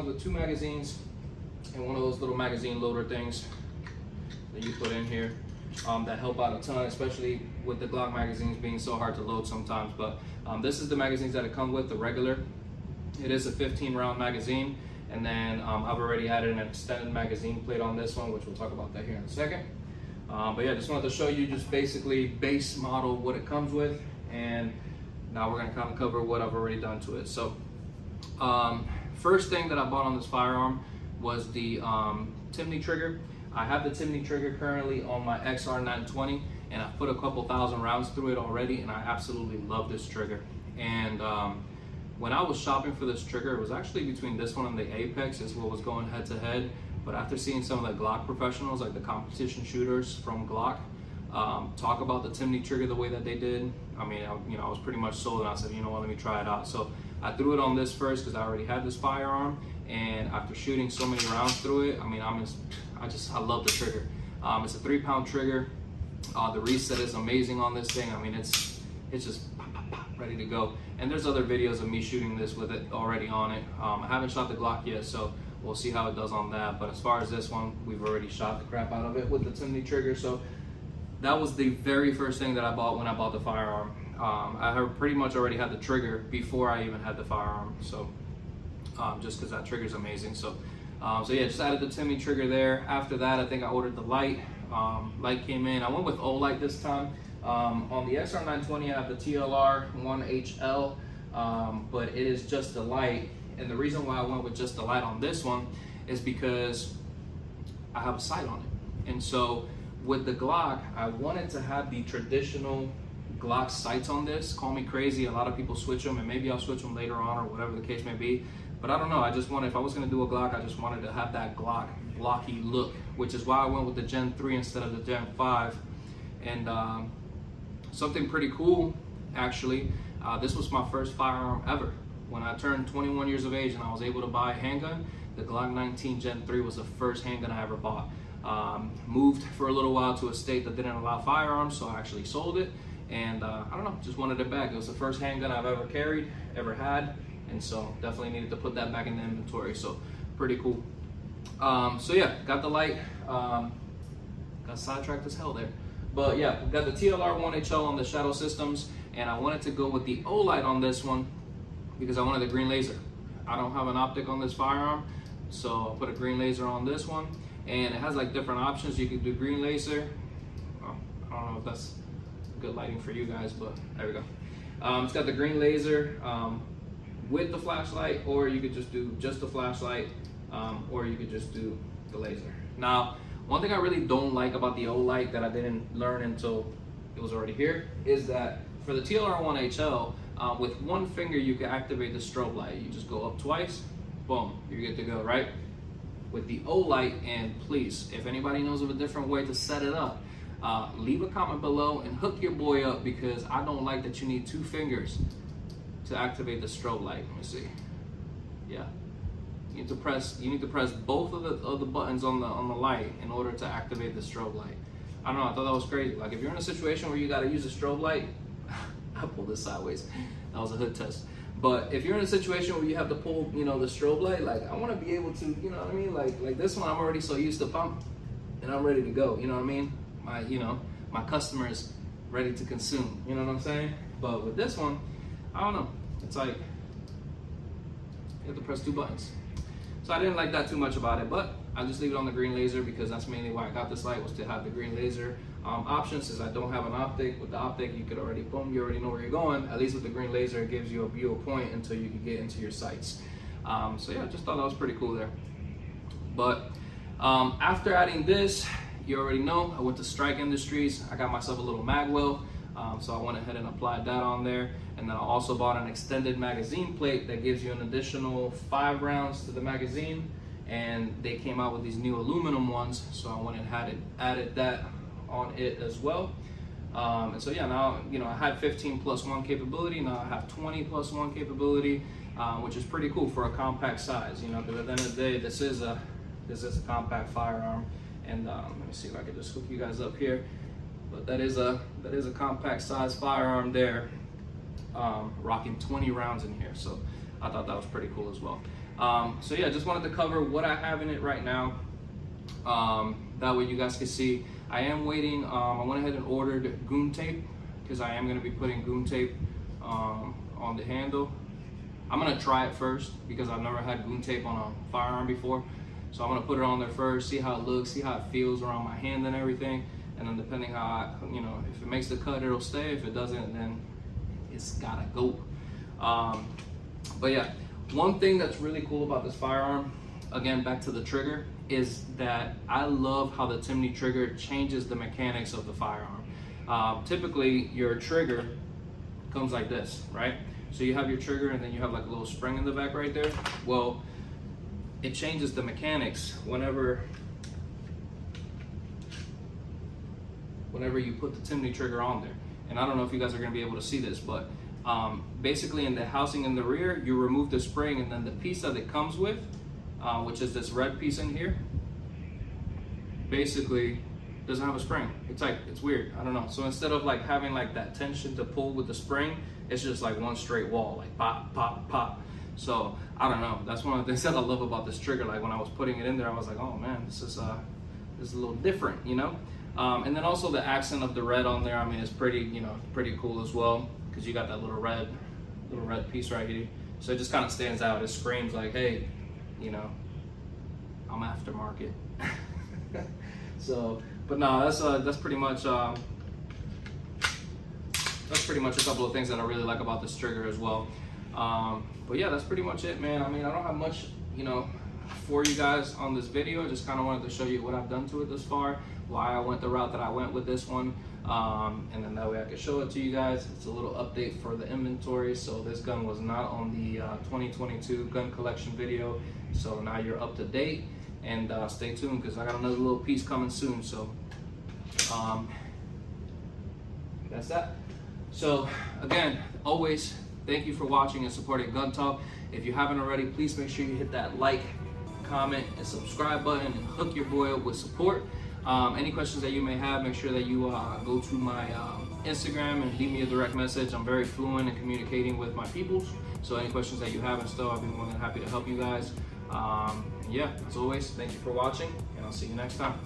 comes with 2 magazines and one of those little magazine loader things that you put in here that help out a ton, especially with the Glock magazines being so hard to load sometimes. But this is the magazines that it comes with, the regular. It is a 15 round magazine, and then I've already added an extended magazine plate on this one, which we'll talk about that here in a second. But yeah, just wanted to show you just basically base model what it comes with, and now we're gonna kind of cover what I've already done to it. So first thing that I bought on this firearm was the Timney trigger. I have the Timney trigger currently on my XR920, and I've put a couple thousand rounds through it already, and I absolutely love this trigger. And when I was shopping for this trigger, it was actually between this one and the Apex is what was going head to head. But after seeing some of the Glock professionals, like the competition shooters from Glock, talk about the Timney trigger the way that they did, I mean, I was pretty much sold, and I said, you know what, let me try it out. So I threw it on this first because I already had this firearm, and after shooting so many rounds through it, I mean, I love the trigger. It's a 3-pound trigger. The reset is amazing on this thing. I mean, it's just pop, pop, pop, ready to go. And there's other videos of me shooting this with it already on it. I haven't shot the Glock yet, so we'll see how it does on that. But as far as this one, we've already shot the crap out of it with the Timney trigger. So that was the very first thing that I bought when I bought the firearm. I pretty much already had the trigger before I even had the firearm. So just because that trigger is amazing. So yeah, just added the Timney trigger there. After that, I think I ordered the light. Light came in. I went with O-Light this time. On the XR920, I have the TLR1HL, but it is just the light. And the reason why I went with just the light on this one is because I have a sight on it. And so with the Glock, I wanted to have the traditional Glock sights on this. Call me crazy, a lot of people switch them, and maybe I'll switch them later on or whatever the case may be. But I don't know, I just wanted, if I was gonna do a Glock, I just wanted to have that Glock blocky look, which is why I went with the Gen 3 instead of the Gen 5. And something pretty cool, actually, this was my first firearm ever. When I turned 21 years of age and I was able to buy a handgun, the GLOCK19 Gen 3 was the first handgun I ever bought. Moved for a little while to a state that didn't allow firearms, so I actually sold it. And I don't know, just wanted it back. It was the first handgun I've ever carried, ever had. And so definitely needed to put that back in the inventory. So pretty cool. So yeah, got the light. Got sidetracked as hell there. But yeah, got the TLR1HL on the Shadow Systems, and I wanted to go with the O-Light on this one because I wanted the green laser. I don't have an optic on this firearm, so I'll put a green laser on this one. And it has like different options. You can do green laser. Well, I don't know if that's good lighting for you guys, but there we go. It's got the green laser with the flashlight, or you could just do just the flashlight, or you could just do the laser. Now, one thing I really don't like about the O-Light that I didn't learn until it was already here is that for the TLR1HL, with one finger you can activate the strobe light. You just go up twice, boom, you're good to go, right? With the O-Light, and please, if anybody knows of a different way to set it up, leave a comment below and hook your boy up, because I don't like that you need 2 fingers to activate the strobe light. Let me see. Yeah. You need to press both of the buttons on the light in order to activate the strobe light. I don't know, I thought that was crazy. Like, if you're in a situation where you gotta use a strobe light, I pulled this sideways. That was a hood test. But if you're in a situation where you have to pull, you know, the strobe light, like, I want to be able to, you know what I mean? Like this one, I'm already so used to pump, and I'm ready to go. You know what I mean? My customer is ready to consume. You know what I'm saying? But with this one, I don't know. It's like you have to press 2 buttons. So I didn't like that too much about it, but I just leave it on the green laser because that's mainly why I got this light, was to have the green laser option. Since I don't have an optic, with the optic you could already, boom, you already know where you're going. At least with the green laser, it gives you a view of point until you can get into your sights. So yeah, just thought that was pretty cool there. But after adding this, you already know, I went to Strike Industries. I got myself a little magwell, so I went ahead and applied that on there. And then I also bought an extended magazine plate that gives you an additional 5 rounds to the magazine. And they came out with these new aluminum ones, so I went and added that on it as well. And so yeah, now, you know, I had 15+1 capability. Now I have 20+1 capability, which is pretty cool for a compact size. You know, because at the end of the day, this is a compact firearm. And let me see if I can just hook you guys up here. But that is a compact size firearm there, rocking 20 rounds in here. So I thought that was pretty cool as well. So yeah, just wanted to cover what I have in it right now. That way you guys can see. I am waiting. I went ahead and ordered goon tape because I am going to be putting goon tape on the handle. I'm going to try it first because I've never had goon tape on a firearm before. So I'm going to put it on there first, see how it looks, see how it feels around my hand and everything. And then depending how I, if it makes the cut, it'll stay. If it doesn't, then it's gotta go. But yeah, one thing that's really cool about this firearm, again, back to the trigger, is that I love how the Timney trigger changes the mechanics of the firearm. Typically, your trigger comes like this, right? So you have your trigger and then you have like a little spring in the back right there. Well, it changes the mechanics whenever you put the Timney trigger on there. And I don't know if you guys are gonna be able to see this, but basically in the housing in the rear, you remove the spring and then the piece that it comes with, which is this red piece in here, basically doesn't have a spring. It's weird, I don't know. So instead of like having like that tension to pull with the spring, it's just like one straight wall, like pop, pop, pop. So I don't know, that's one of the things that I love about this trigger. Like when I was putting it in there, I was like, oh man, this is a little different, and then also the accent of the red on there, I mean, it's pretty, pretty cool as well, because you got that little red piece right here. So it just kind of stands out. It screams like, hey, I'm aftermarket. So, but no, that's pretty much a couple of things that I really like about this trigger as well. But yeah, that's pretty much it, man. I mean, I don't have much, for you guys on this video. Just kind of wanted to show you what I've done to it this far, why I went the route that I went with this one, and then that way I could show it to you guys. It's a little update for the inventory. So this gun was not on the 2022 gun collection video, so now you're up to date, and stay tuned because I got another little piece coming soon. So that's that. So again, always thank you for watching and supporting Gun Talk. If you haven't already, please make sure you hit that like, comment, and subscribe button and hook your boy up with support. Any questions that you may have, make sure that you go to my Instagram and leave me a direct message. I'm very fluent in communicating with my peoples, so any questions that you have and stuff, I'll be more than happy to help you guys. Yeah, as always, thank you for watching, and I'll see you next time.